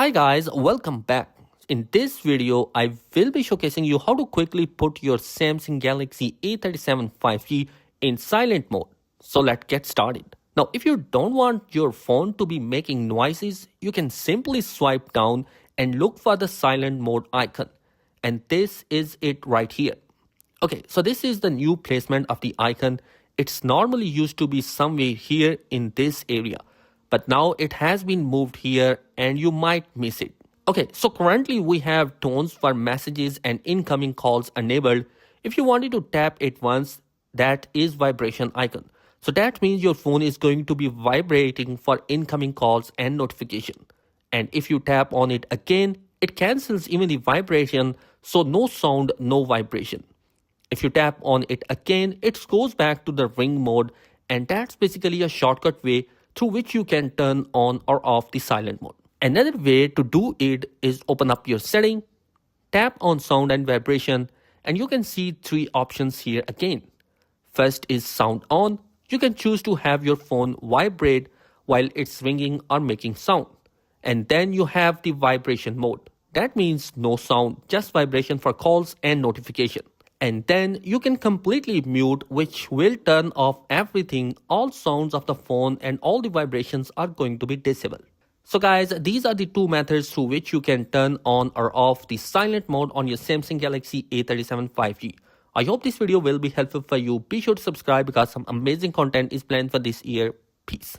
Hi guys, welcome back. In this video, I will be showcasing you how to quickly put your Samsung Galaxy A37 5G in silent mode. So let's get started. Now, if you don't want your phone to be making noises, you can simply swipe down and look for the silent mode icon. And this is it right here. Okay, so this is the new placement of the icon. It's normally used to be somewhere here in this area, but now it has been moved here and you might miss it. Okay, so currently we have tones for messages and incoming calls enabled. If you wanted to tap it once, that is vibration icon. So that means your phone is going to be vibrating for incoming calls and notification. And if you tap on it again, it cancels even the vibration, so no sound, no vibration. If you tap on it again, it goes back to the ring mode, and that's basically a shortcut way through which you can turn on or off the silent mode. Another way to do it is open up your setting, tap on sound and vibration, and you can see three options here again. First is sound on. You can choose to have your phone vibrate while it's ringing or making sound. And then you have the vibration mode. That means no sound, just vibration for calls and notification. And then you can completely mute, which will turn off everything. All sounds of the phone and all the vibrations are going to be disabled. So guys, these are the two methods through which you can turn on or off the silent mode on your Samsung Galaxy A37 5G. I hope this video will be helpful for you. Be sure to subscribe because some amazing content is planned for this year. Peace.